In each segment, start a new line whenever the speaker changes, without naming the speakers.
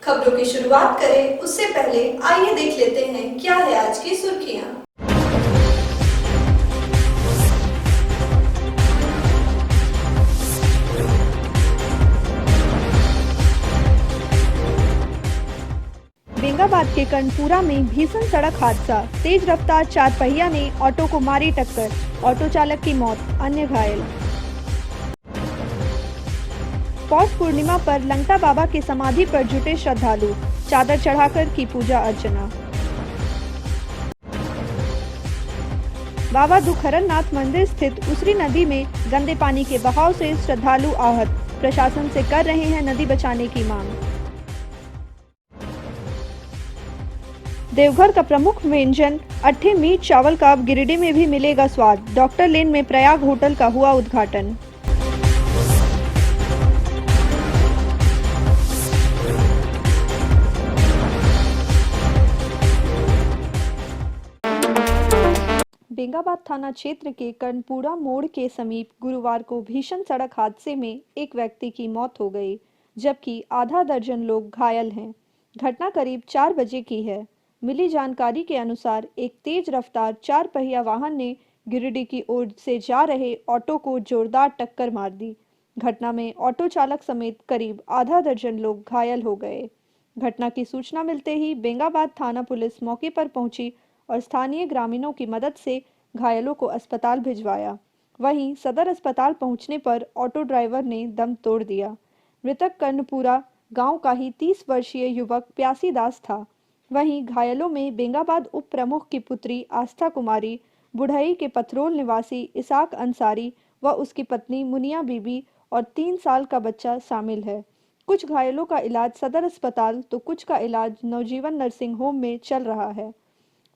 खबरों की शुरुआत करें उससे पहले आइए देख लेते हैं क्या है आज की सुर्खियां।
बेंगाबाद के कर्णपुरा में भीषण सड़क हादसा, तेज रफ्तार चार पहिया ने ऑटो को मारी टक्कर, ऑटो चालक की मौत, अन्य घायल। पौष पूर्णिमा पर लंगटा बाबा की समाधि पर जुटे श्रद्धालु, चादर चढ़ाकर की पूजा अर्चना। बाबा दुखहरनाथ मंदिर स्थित उसरी नदी में गंदे पानी के बहाव से श्रद्धालु आहत, प्रशासन से कर रहे हैं नदी बचाने की मांग। देवघर का प्रमुख व्यंजन अट्ठे मीट चावल का अब गिरिडीह में भी मिलेगा स्वाद, डॉक्टर लेन में प्रयाग होटल का हुआ उद्घाटन। बेंगाबाद थाना क्षेत्र के कर्णपुरा मोड़ के समीप गुरुवार को भीषण सड़क हादसे में एक व्यक्ति की मौत हो गई, जबकि आधा दर्जन लोग घायल हैं। घटना करीब 4 बजे की है। मिली जानकारी के अनुसार एक तेज रफ्तार 4 पहिया वाहन ने गिरिडीह की ओर से जा रहे ऑटो को जोरदार टक्कर मार दी। घटना में ऑटो चालक समेत करीब आधा दर्जन लोग घायल हो गए। घटना की सूचना मिलते ही बेंगाबाद थाना पुलिस मौके पर पहुंची और स्थानीय ग्रामीणों की मदद से घायलों को अस्पताल भिजवाया। वहीं सदर अस्पताल पहुंचने पर ऑटो ड्राइवर ने दम तोड़ दिया। मृतक कर्णपुरा गांव का ही 30 वर्षीय युवक प्यासी दास था। वहीं घायलों में बेंगाबाद उप प्रमुख की पुत्री आस्था कुमारी, बुढ़ई के पथरोल निवासी इसाक अंसारी व उसकी पत्नी मुनिया बीबी और 3 साल का बच्चा शामिल है। कुछ घायलों का इलाज सदर अस्पताल तो कुछ का इलाज नवजीवन नर्सिंग होम में चल रहा है।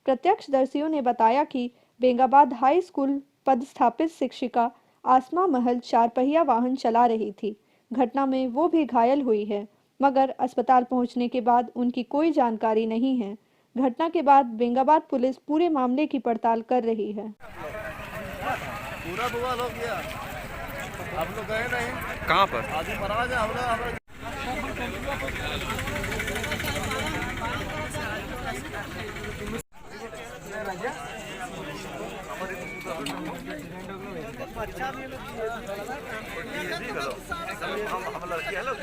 प्रत्यक्षदर्शियों ने बताया कि बेंगाबाद हाई स्कूल पदस्थापित शिक्षिका आसमा महल 4 पहिया वाहन चला रही थी। घटना में वो भी घायल हुई है, मगर अस्पताल पहुंचने के बाद उनकी कोई जानकारी नहीं है। घटना के बाद बेंगाबाद पुलिस पूरे मामले की पड़ताल कर रही है।
पूरा बवाल हो गया। आप लोग गए नहीं?
कहाँ पर?
आदमी महाराज हम लड़की है लोग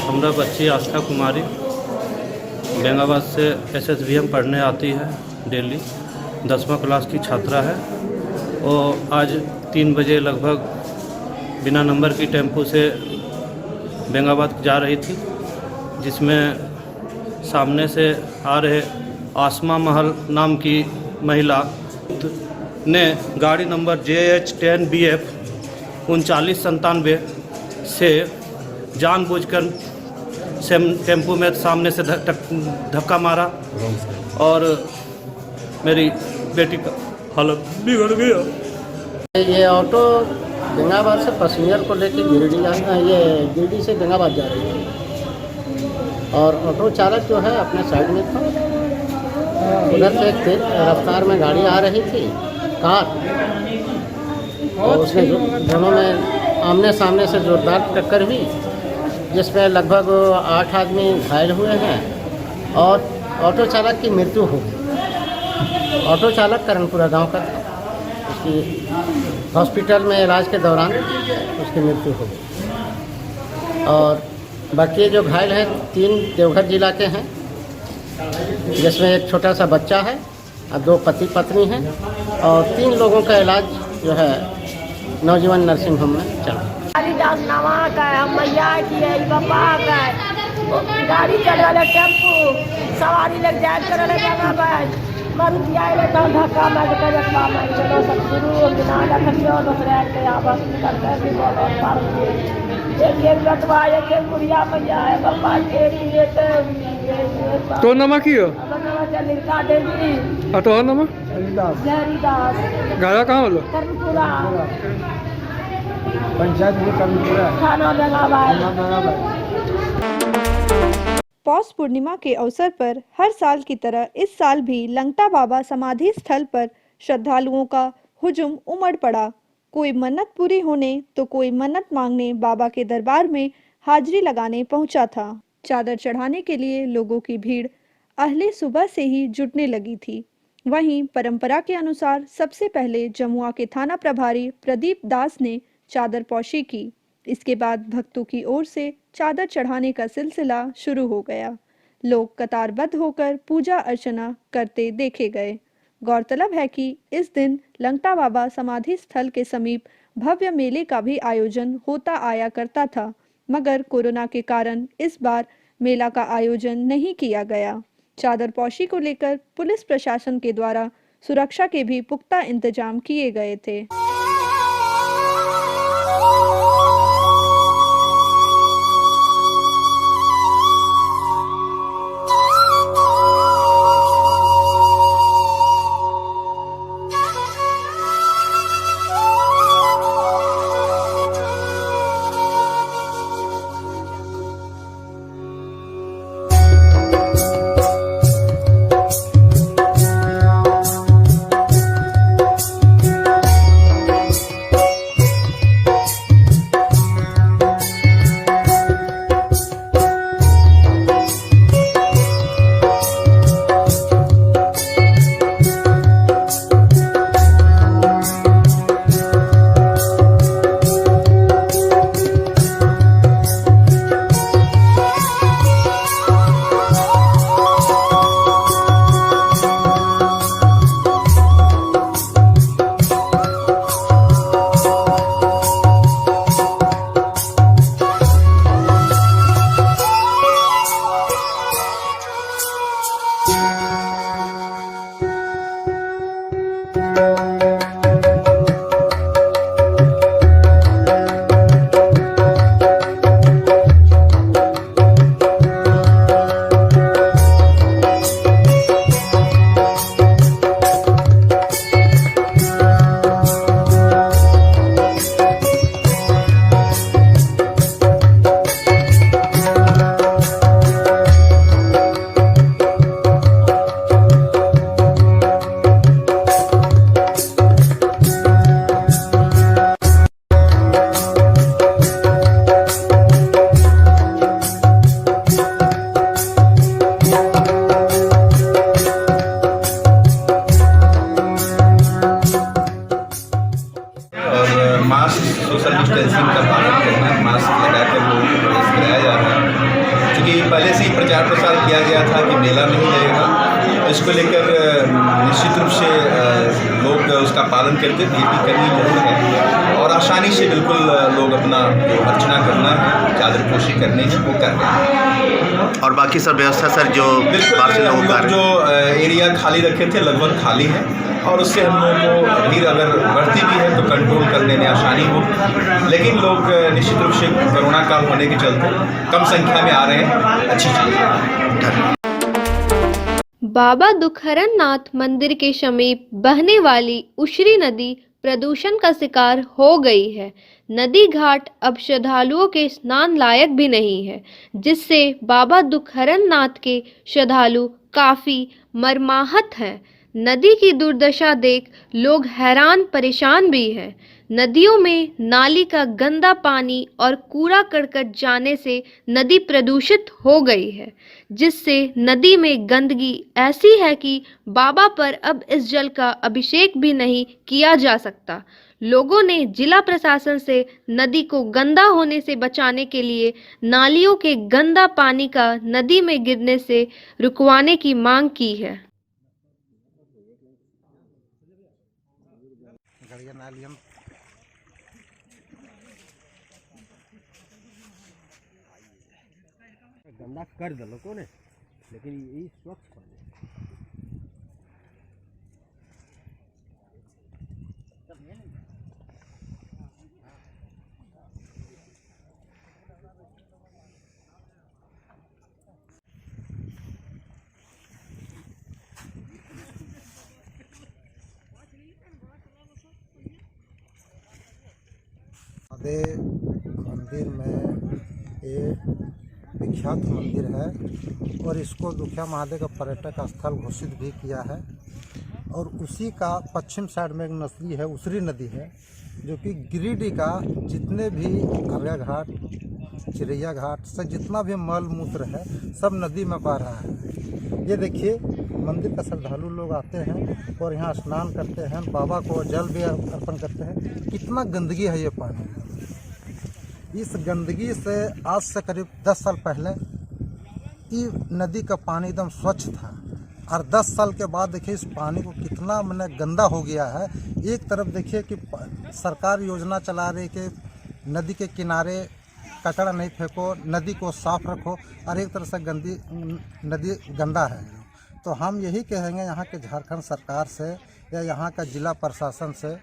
हमरा बच्ची आस्था कुमारी बेंगाबाद से SSVM पढ़ने आती है डेली, 10वां क्लास की छात्रा है। और आज 3 बजे लगभग बिना नंबर की टेम्पो से बेंगाबाद जा रही थी, जिसमें सामने से आ रहे आसमा महल नाम की महिला ने गाड़ी नंबर JH10BF 3997 से जानबूझकर टेम्पो में सामने से धक्का मारा और मेरी बेटी का हालत बिगड़ गया।
ये ऑटो बेंगाबाद से पैसेंजर को लेकर गिरिडीह से बेंगाबाद जा रही है और ऑटो चालक जो है अपने साइड में था। उधर से एक तेज रफ्तार में गाड़ी आ रही थी, कार, और उसने दोनों में आमने सामने से जोरदार टक्कर हुई, जिसमें लगभग 8 आदमी घायल हुए हैं और ऑटो चालक की मृत्यु हो गई। ऑटो चालक कर्णपुरा गांव का था। उसकी हॉस्पिटल में इलाज के दौरान उसकी मृत्यु हो गई। और बाकी जो घायल हैं 3 देवघर जिला के हैं, जिसमें एक छोटा सा बच्चा है और 2 पति पत्नी हैं और 3 लोगों का इलाज जो है नवजीवन नर्सिंग होम में चल रहा है।
कालिदास नवा का हम मैया की है, बाबा का गाड़ी चल रहा है, टेम्पो सवारी लग जाए कर मर दिया तो धक्का मैं कर रखवा मैं चलो सतगुरु बिना रखियो दूसरे के आपस में करते भी बोलो पार एक रतवा एक कुड़िया मैया है बाबा तेरी ये
तो नमा की हो
चलिका देवी
तो नमा
हरिदास
गाया कहाँ बोलो
कर्णपुरा
पंचायत में कर्णपुरा
थाना बेंगाबाद
पौष पूर्णिमा के अवसर पर हर साल की तरह इस साल भी लंगटा बाबा समाधि स्थल पर श्रद्धालुओं का हुजूम उमड़ पड़ा। कोई मन्नत पूरी होने तो कोई मन्नत मांगने बाबा के दरबार में हाजिरी लगाने पहुंचा था। चादर चढ़ाने के लिए लोगों की भीड़ अहले सुबह से ही जुटने लगी थी। वहीं परंपरा के अनुसार सबसे पहले जमुआ के थाना प्रभारी प्रदीप दास ने चादर पोशी की। इसके बाद भक्तों की ओर से चादर चढ़ाने का सिलसिला शुरू हो गया। लोग कतारबद्ध होकर पूजा अर्चना करते देखे गए। गौरतलब है कि इस दिन लंगटा बाबा समाधि स्थल के समीप भव्य मेले का भी आयोजन होता आया करता था, मगर कोरोना के कारण इस बार मेला का आयोजन नहीं किया गया। चादर पोशी को लेकर पुलिस प्रशासन के द्वारा सुरक्षा के भी पुख्ता इंतजाम किए गए थे।
सोशल डिस्टेंसिंग का पालन करना, मास्क लगाकर लोगों को प्रवेश कराया जा रहा है। क्योंकि पहले से ही प्रचार प्रसार किया गया था कि मेला नहीं लगेगा, इसको लेकर निश्चित रूप से लोग उसका पालन करते थे, ये करनी जरूर है और आसानी से बिल्कुल लोग अपना जो अर्चना करना है, चादर पोशी करनी है वो कर रहे हैं।
और बाकी सब व्यवस्था सर जो
बिल्कुल जो एरिया खाली रखे थे लगभग खाली है और उससे हम लोगों को भीड़ अगर बढ़ती भी है तो कंट्रोल करने में आसानी हो, लेकिन लोग निश्चित रूप से कोरोना काल होने के चलते कम संख्या में आ रहे हैं, अच्छी चीज़ है।
बाबा दुखहरण नाथ मंदिर के समीप बहने वाली उशरी नदी प्रदूषण का शिकार हो गई है। नदी घाट अब श्रद्धालुओं के स्नान लायक भी नहीं है, जिससे बाबा दुखहरण नाथ के श्रद्धालु काफ़ी मर्माहत हैं। नदी की दुर्दशा देख लोग हैरान परेशान भी हैं। नदियों में नाली का गंदा पानी और कूड़ा करकट जाने से नदी प्रदूषित हो गई है, जिससे नदी में गंदगी ऐसी है कि बाबा पर अब इस जल का अभिषेक भी नहीं किया जा सकता। लोगों ने जिला प्रशासन से नदी को गंदा होने से बचाने के लिए नालियों के गंदा पानी का नदी में गिरने से रुकवाने की मांग की है।
गंदा कर दो लोगों ने, लेकिन यही स्वच्छ पानी
महादेव मंदिर में ये विख्यात मंदिर है और इसको दुखिया महादेव का पर्यटक स्थल घोषित भी किया है। और उसी का पश्चिम साइड में एक नदी है, उसरी नदी है, जो कि गिरिडीह का जितने भी अर्घा घाट, चिड़ैया घाट से जितना भी मल मूत्र है सब नदी में बह रहा है। ये देखिए मंदिर का श्रद्धालु लोग आते हैं और यहाँ स्नान करते हैं, बाबा को जल भी अर्पण करते हैं। कितना गंदगी है ये पानी। इस गंदगी से आज से करीब 10 साल पहले ये नदी का पानी एकदम स्वच्छ था और 10 साल के बाद देखिए इस पानी को कितना मैंने गंदा हो गया है। एक तरफ देखिए कि सरकार योजना चला रही कि नदी के किनारे कचरा नहीं फेंको, नदी को साफ रखो, और एक तरह से नदी गंदा है। तो हम यही कहेंगे यहाँ के झारखंड सरकार से या यहाँ का जिला प्रशासन से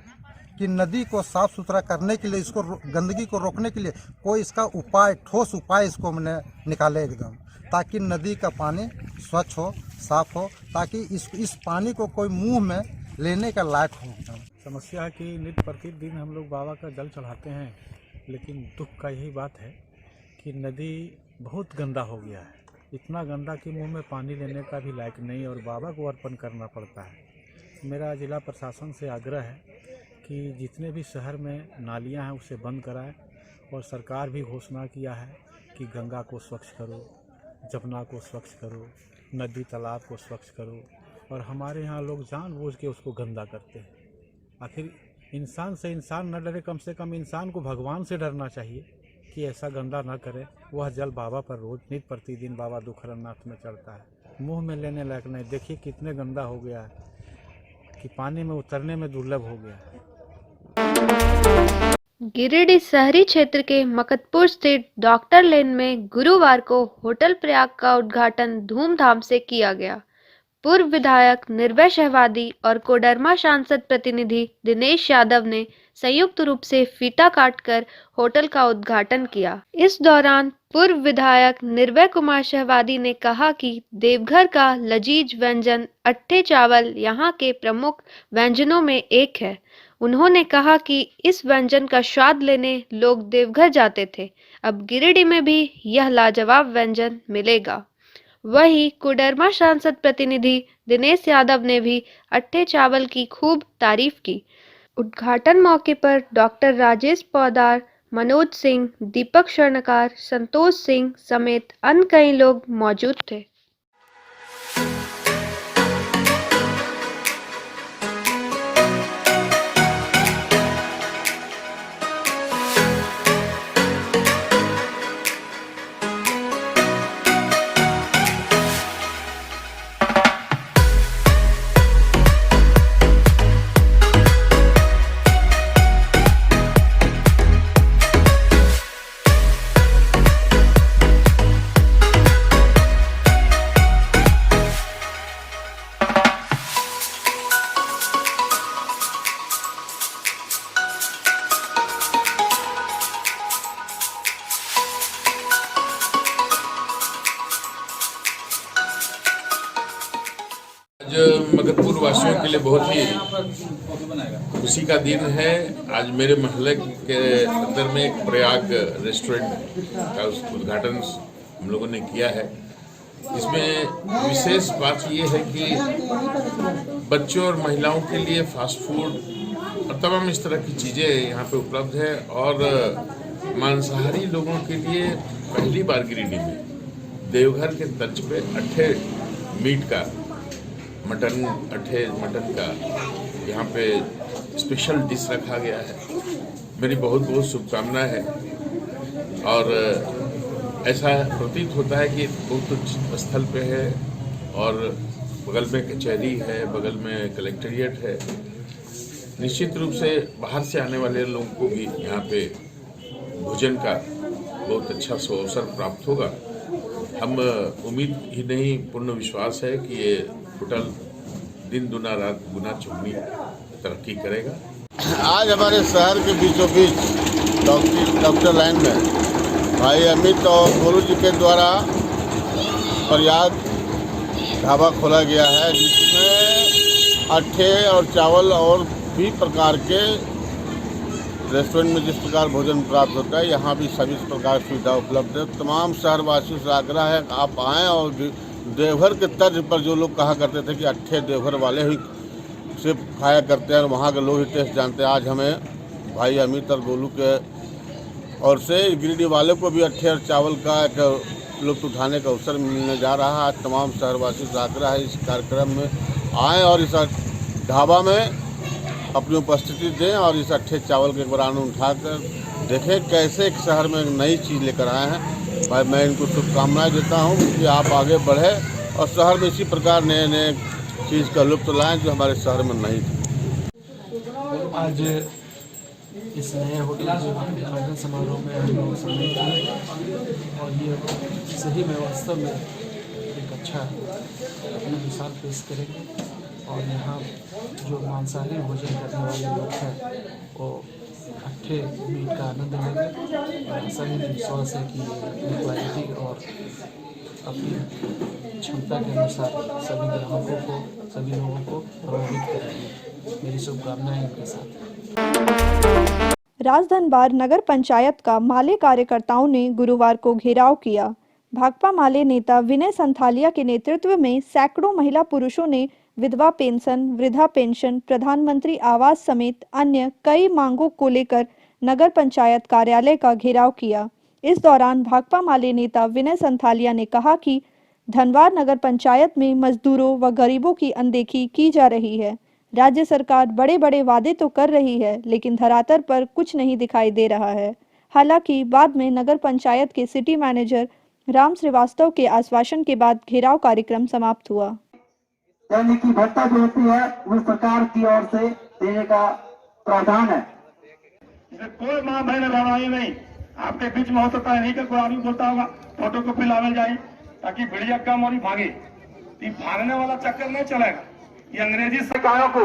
कि नदी को साफ सुथरा करने के लिए, इसको गंदगी को रोकने के लिए कोई इसका उपाय, ठोस उपाय इसको मैंने निकाले एकदम, ताकि नदी का पानी स्वच्छ हो, साफ हो, ताकि इस पानी को कोई मुंह में लेने का लायक हो।
समस्या है कि नित्य प्रतिदिन हम लोग बाबा का जल चढ़ाते हैं, लेकिन दुख का यही बात है कि नदी बहुत गंदा हो गया है। इतना गंदा कि मुंह में पानी लेने का भी लायक नहीं और बाबा को अर्पण करना पड़ता है। मेरा जिला प्रशासन से आग्रह है कि जितने भी शहर में नालियां हैं उसे बंद कराएं, और सरकार भी घोषणा किया है कि गंगा को स्वच्छ करो, जमुना को स्वच्छ करो, नदी तालाब को स्वच्छ करो, और हमारे यहाँ लोग जानबूझ के उसको गंदा करते हैं। आखिर इंसान से इंसान न डरे, कम से कम इंसान को भगवान से डरना चाहिए कि ऐसा गंदा न करे। वह जल बाबा पर रोज नित्य प्रतिदिन बाबा दुखहरण नाथ में चढ़ता है, मुंह में लेने लायक नहीं। देखिए कितने गंदा हो गया है कि पानी में उतरने में दुर्लभ हो गया है।
गिरिडीह शहरी क्षेत्र के मकतपुर स्थित डॉक्टर लेन में गुरुवार को होटल प्रयाग का उद्घाटन धूमधाम से किया गया। पूर्व विधायक निर्भय शहवादी और कोडरमा सांसद प्रतिनिधि दिनेश यादव ने संयुक्त रूप से फीता काटकर होटल का उद्घाटन किया। इस दौरान पूर्व विधायक निर्भय कुमार शहवादी ने कहा कि देवघर का लजीज व्यंजन अट्ठे चावल यहाँ के प्रमुख व्यंजनों में एक है। उन्होंने कहा कि इस व्यंजन का स्वाद लेने लोग देवघर जाते थे, अब गिरिडीह में भी यह लाजवाब व्यंजन मिलेगा। वहीं कोडरमा सांसद प्रतिनिधि दिनेश यादव ने भी अट्ठे चावल की खूब तारीफ की। उद्घाटन मौके पर डॉक्टर राजेश पौदार, मनोज सिंह, दीपक स्वर्णकार, संतोष सिंह समेत अन्य कई लोग मौजूद थे।
मगधपुर वासियों के लिए बहुत ही खुशी का दिन है। आज मेरे मोहल्ले के अंदर में एक प्रयाग रेस्टोरेंट का उद्घाटन हम लोगों ने किया है। इसमें विशेष बात ये है कि बच्चों और महिलाओं के लिए फास्ट फूड और तमाम इस तरह की चीज़ें यहाँ पे उपलब्ध है, और मांसाहारी लोगों के लिए पहली बार गिरिडीह में देवघर के तर्ज पे अट्ठे मीट का अट्ठे मटन का यहाँ पे स्पेशल डिश रखा गया है। मेरी बहुत बहुत शुभकामनाएं है, और ऐसा प्रतीत होता है कि बहुत उच्च स्थल पे है, और बगल में कचहरी है, बगल में कलेक्ट्रेट है। निश्चित रूप से बाहर से आने वाले लोगों को भी यहाँ पे भोजन का बहुत अच्छा अवसर प्राप्त होगा। हम उम्मीद ही नहीं, पूर्ण विश्वास है कि ये होटल दिन दुना रात गुना चौगुनी तरक्की करेगा।
आज हमारे शहर के बीचों बीच डॉक्टर लाइन में भाई अमित और गुरु जी के द्वारा प्रयाग ढाबा खोला गया है, जिसमें अट्ठे और चावल और भी प्रकार के रेस्टोरेंट में जिस प्रकार भोजन प्राप्त होता है यहाँ भी सभी प्रकार की सुविधा उपलब्ध है। तमाम शहरवासियों से आग्रह है कि आप आएँ और देवघर के तर्ज पर जो लोग कहा करते थे कि अट्ठे देवघर वाले ही सिर्फ खाया करते हैं और वहाँ के लोग ही टेस्ट जानते हैं, आज हमें भाई अमित और गोलू के और से गिरिडीह वाले को भी अट्ठे और चावल का एक लुत्फ उठाने का अवसर मिलने जा रहा है। आज तमाम शहरवासियों से आग्रह है इस कार्यक्रम में आएँ और इस ढाबा में अपनी उपस्थिति दें और इस अट्ठे चावल के एक बार आनंद उठाकर देखें कैसे एक शहर में एक नई चीज़ लेकर आए हैं। भाई मैं इनको शुभकामनाएं देता हूं कि आप आगे बढ़े और शहर में इसी प्रकार नए नए चीज़ का लुत्फ लाएं जो हमारे शहर में नहीं थी।
आज इस नए होटल के उद्घाटन समारोह में हम लोग सम्मिलित हुए और ये सही में वास्तव में एक अच्छा अपना मिसाल पेश करेंगे और यहाँ जो मांसाहारी भोजन करने वाले लोग हैं वो अट्ठे मीट का आनंद लेंगे और सभी विश्वास है कि अपनी क्वालिटी और अपनी क्षमता के अनुसार सभी ग्राहकों को सभी लोगों को प्रभावित करेंगे। मेरी शुभकामनाएं इनके साथ।
राजधनबार नगर पंचायत का माले कार्यकर्ताओं ने गुरुवार को घेराव किया। भाकपा माले नेता विनय संथालिया के नेतृत्व में सैकड़ों महिला पुरुषों ने विधवा पेंशन, वृद्धा पेंशन, प्रधानमंत्री आवास समेत अन्य कई मांगों को लेकर नगर पंचायत कार्यालय का घेराव किया। इस दौरान भाकपा माले नेता विनय संथालिया ने कहा कि धनबाद नगर पंचायत में मजदूरों व गरीबों की अनदेखी की जा रही है। राज्य सरकार बड़े बड़े वादे तो कर रही है लेकिन धरातल पर कुछ नहीं दिखाई दे रहा है। हालांकि बाद में नगर पंचायत के सिटी मैनेजर राम श्रीवास्तव के आश्वासन के बाद घेराव कार्यक्रम समाप्त हुआ।
यानी कि भत्ता जो होती है वो सरकार की ओर से देने का प्रावधान है। कोई माँ बहन लड़ाई नहीं आपके बीच में हो सकता है, नहीं का कोई आदमी बोलता होगा फोटो को लावे जाए ताकि भिड़िया कम और भागे। ये भागने वाला चक्कर नहीं चलेगा। ये अंग्रेजी सरकारों को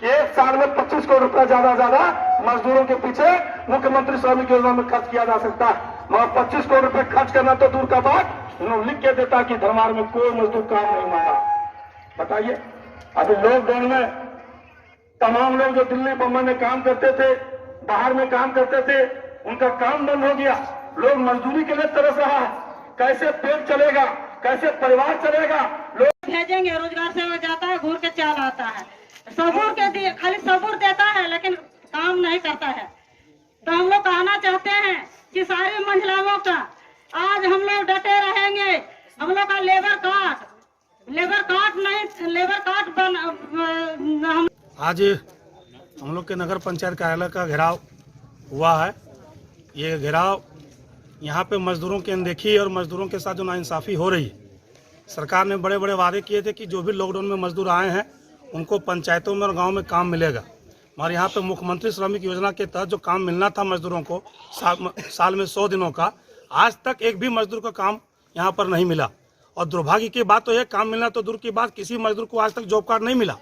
एक साल में 25 करोड़ रुपया ज्यादा मजदूरों के पीछे मुख्यमंत्री श्रमिक योजना में खर्च किया जा सकता है, मगर 25 करोड़ रुपए खर्च करना तो दूर का बात उन्होंने लिख के देता कि धनबाद में कोई मजदूर काम नहीं मांगा। बताइए अभी लॉकडाउन में तमाम लोग जो दिल्ली बम्बई में काम करते थे, बाहर में काम करते थे, उनका काम बंद हो गया। लोग मजदूरी के लिए तरस रहा है। कैसे पेट चलेगा, कैसे परिवार चलेगा। लोग
भेजेंगे, रोजगार से हो जाता है, घूर के चाल आता है, सबूर के दिए खाली सबूर देता है लेकिन काम नहीं करता है। तो हम लोग कहना चाहते हैं कि सारी महिलाओं का आज हम लोग डटे रहेंगे। हम लोग का लेबर कार्ड नहीं,
आज हम लोग के नगर पंचायत कार्यालय का घेराव हुआ है। ये घेराव यहाँ पे मजदूरों की अनदेखी और मजदूरों के साथ जो नाइंसाफ़ी हो रही है। सरकार ने बड़े बड़े वादे किए थे कि जो भी लॉकडाउन में मजदूर आए हैं उनको पंचायतों में और गांव में काम मिलेगा। हमारे यहाँ पे मुख्यमंत्री श्रमिक योजना के तहत जो काम मिलना था मजदूरों को साल में 100 दिनों का, आज तक एक भी मजदूर का काम यहाँ पर नहीं मिला। और दुर्भाग्य की बात तो है, काम मिलना तो दूर की बात, किसी मजदूर को आज तक जॉब कार्ड नहीं मिला।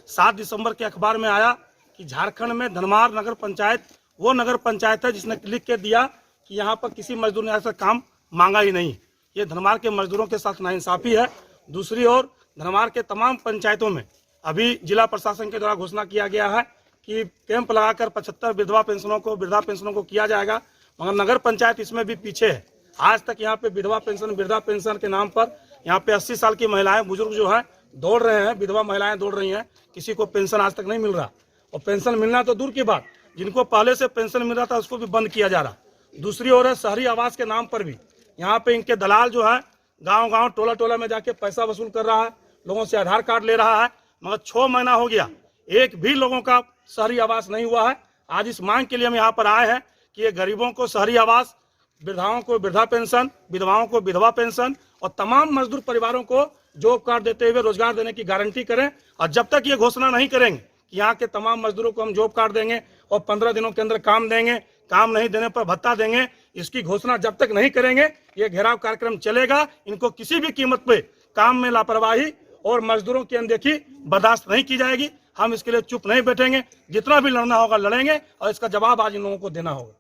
7 दिसंबर के अखबार में आया कि झारखंड में धनबाद नगर पंचायत वो नगर पंचायत है जिसने लिख के दिया कि यहाँ पर किसी मजदूर ने आज तक काम मांगा ही नहीं। ये धनबाद के मजदूरों के साथ नाइंसाफ़ी है। दूसरी ओर धनबाद के तमाम पंचायतों में अभी जिला प्रशासन के द्वारा घोषणा किया गया है कि कैंप लगाकर 75 विधवा वृद्धा पेंशनों को किया जाएगा, मगर नगर पंचायत इसमें भी पीछे है। आज तक यहाँ पे विधवा पेंशन के नाम पर यहाँ पे 80 साल की महिलाएं बुजुर्ग जो है दौड़ रहे हैं, विधवा महिलाएं दौड़ रही हैं, किसी को पेंशन आज तक नहीं मिल रहा। और पेंशन मिलना तो दूर की बात, जिनको पहले से पेंशन मिल रहा था उसको भी बंद किया जा रहा। दूसरी ओर है शहरी आवास के नाम पर भी यहाँ पे इनके दलाल जो है गांव टोला में जाके पैसा वसूल कर रहा है, लोगों से आधार कार्ड ले रहा है, मगर 6 महीना हो गया एक भी लोगों का शहरी आवास नहीं हुआ है। आज इस मांग के लिए हम यहाँ पर आए हैं कि ये गरीबों को शहरी आवास, वृद्धाओं को वृद्धा पेंशन, विधवाओं को विधवा पेंशन और तमाम मजदूर परिवारों को जॉब कार्ड देते हुए रोजगार देने की गारंटी करें। और जब तक ये घोषणा नहीं करेंगे कि यहाँ के तमाम मजदूरों को हम जॉब कार्ड देंगे और 15 दिनों के अंदर काम देंगे, काम नहीं देने पर भत्ता देंगे, इसकी घोषणा जब तक नहीं करेंगे ये घेराव कार्यक्रम चलेगा। इनको किसी भी कीमत पे काम में लापरवाही और मजदूरों की अनदेखी बर्दाश्त नहीं की जाएगी। हम इसके लिए चुप नहीं बैठेंगे, जितना भी लड़ना होगा लड़ेंगे और इसका जवाब आज इन लोगों को देना होगा।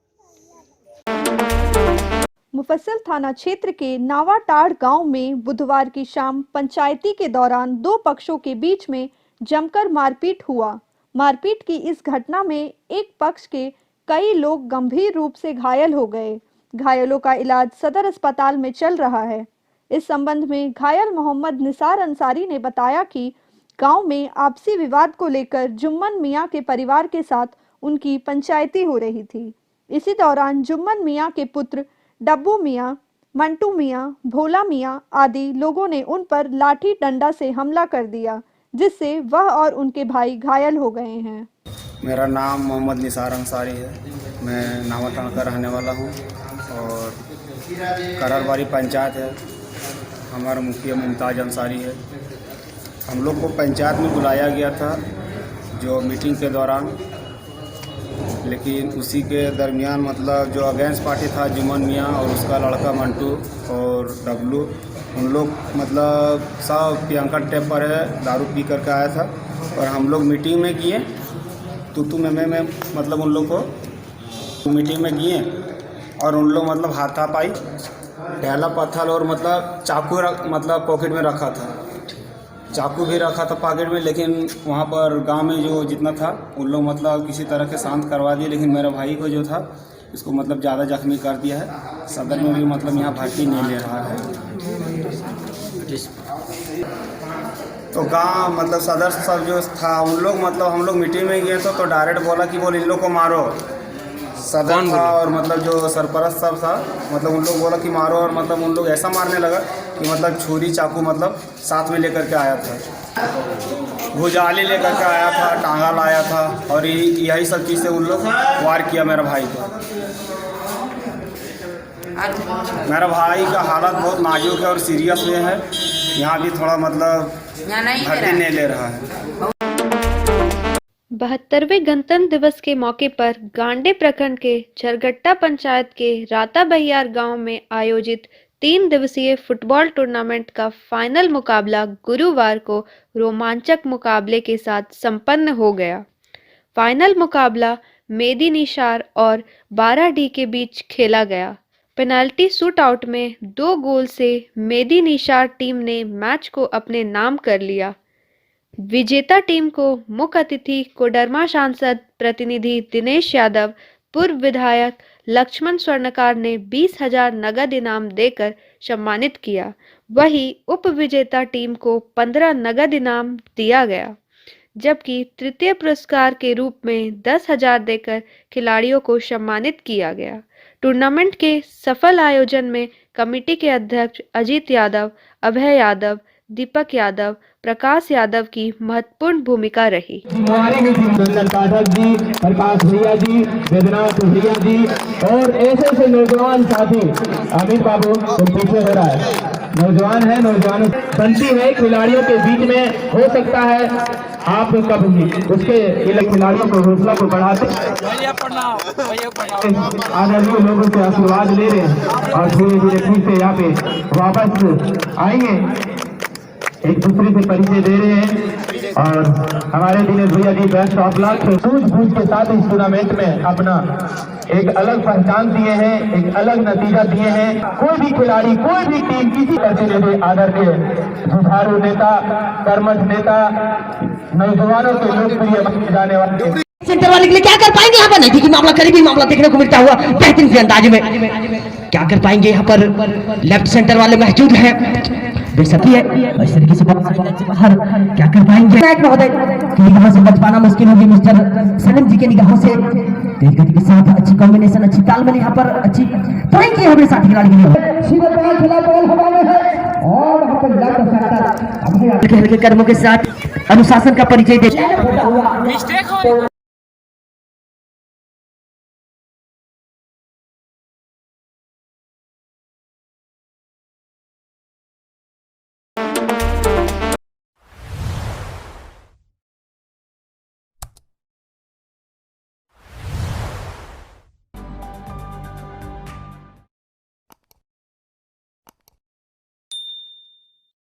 मुफस्सिल थाना क्षेत्र के नावाटाड़ गांव में बुधवार की शाम पंचायती के दौरान 2 पक्षों के बीच में जमकर मारपीट हुआ। मारपीट की इस घटना में एक पक्ष के कई लोग गंभीर रूप से घायल हो गए। घायलों का इलाज सदर अस्पताल में चल रहा है। इस संबंध में घायल मोहम्मद निसार अंसारी ने बताया कि गांव में आपसी विवाद को लेकर जुम्मन मियां के परिवार के साथ उनकी पंचायती हो रही थी। इसी दौरान जुम्मन मियां के पुत्र डब्बू मियां, मंटू मियां, भोला मियां आदि लोगों ने उन पर लाठी डंडा से हमला कर दिया, जिससे वह और उनके भाई घायल हो गए हैं।
मेरा नाम मोहम्मद निसार अंसारी है। मैं नावाटाण का रहने वाला हूँ और करारबारी पंचायत है। हमारा मुखिया मुमताज़ अंसारी है। हम लोग को पंचायत में बुलाया गया था जो मीटिंग के दौरान, लेकिन उसी के दरमियान मतलब जो अगेंस्ट पार्टी था जुम्मन मियाँ और उसका लड़का मंटू और डब्लू, उन लोग मतलब सब प्रियंका टेप पर है दारू पी करके आया था और हम लोग मीटिंग में किए तू में मतलब उन लोग को मीटिंग में किए और उन लोग मतलब हाथापाई, पहला पत्थर और मतलब चाकू मतलब पॉकेट में रखा था, चाकू भी रखा था पॉकेट में। लेकिन वहाँ पर गांव में जो जितना था उन लोग मतलब किसी तरह के शांत करवा दिए, लेकिन मेरे भाई को जो था इसको मतलब ज़्यादा जख्मी कर दिया है। सदर में भी मतलब यहाँ भर्ती नहीं ले रहा है। तो गांव मतलब सदर सब जो था उन लोग मतलब हम लोग मीटिंग में गए तो डायरेक्ट बोला कि बोल इन लोग को मारो। सदर था और मतलब जो सरपरस्त सब था मतलब उन लोग बोला कि मारो और मतलब उन लोग ऐसा मारने लगा कि मतलब छुरी चाकू मतलब साथ में लेकर के आया था, भुजाली लेकर के आया था, टांगा लाया था और यही सब चीज़ से उन लोग वार किया मेरा भाई को। मेरा भाई का हालत बहुत नाजुक है और सीरियस में है। यहाँ भी थोड़ा मतलब भर्ती नहीं ले रहा है।
72वें गणतंत्र दिवस के मौके पर गांडे प्रखंड के झरगट्टा पंचायत के राता बहियार गांव में आयोजित 3 दिवसीय फुटबॉल टूर्नामेंट का फाइनल मुकाबला गुरुवार को रोमांचक मुकाबले के साथ संपन्न हो गया। फाइनल मुकाबला मेदी निशार और 12D के बीच खेला गया। पेनाल्टी शूट आउट में 2 गोल से मेदी निशार टीम ने मैच को अपने नाम कर लिया। विजेता टीम को मुख्य अतिथि कोडरमा सांसद प्रतिनिधि दिनेश यादव, पूर्व विधायक लक्ष्मण स्वर्णकार ने 20,000 नगद इनाम देकर सम्मानित किया। वहीं उप विजेता टीम को 15 नगद इनाम दिया गया, जबकि तृतीय पुरस्कार के रूप में 10,000 देकर खिलाड़ियों को सम्मानित किया गया। टूर्नामेंट के सफल आयोजन में कमेटी के अध्यक्ष अजीत यादव, अभय यादव, दीपक यादव, प्रकाश यादव की महत्वपूर्ण भूमिका रही।
पाठक जी, प्रकाश भैया जी, वेदनाथ भैया जी और ऐसे नौजवान साथी अमित बाबू तो पीछे हो रहा है। नौजवान है, नौजवान बनती है खिलाड़ियों के बीच में हो सकता है आप कब भी उसके खिलाड़ियों को हौसला को बढ़ाते आदरणीय लोगों से आशीर्वाद ले रहे हैं और धीरे धीरे फिर से यहाँ पे वापस आएंगे, एक दूसरे से परिचय दे रहे हैं और हमारे दिनेश भैया जी बेस्ट ऑफ लक सूझबूझ के साथ इस टूर्नामेंट में अपना एक अलग पहचान दिए हैं, एक अलग नतीजा दिए हैं। कोई भी खिलाड़ी, कोई भी टीम किसी करते हुए आदरणीय जुझारू नेता, कर्मठ नेता, नौजवानों के लोकप्रिय बने जाने वाले
सेंटर वाले के लिए क्या कर पाएंगे यहाँ पर? नजदीकी मामला, करीबी मामला देखने को मिलता हुआ बेहतरीन अंदाज में क्या कर पाएंगे यहाँ पर? लेफ्ट सेंटर वाले मौजूद है, देख सकती है इस तरीके से बाहर क्या कर पाएंगे यहाँ से बच पाना मुश्किल होगी मिस्टर सनम जी के निगाहों से। तेज गति के साथ अच्छी कॉम्बिनेशन, अच्छी तालमेल यहाँ पर अच्छी ट्राई की हमारे साथी खिलाड़ी और हल्के कदमों के साथ अनुशासन का परिचय दे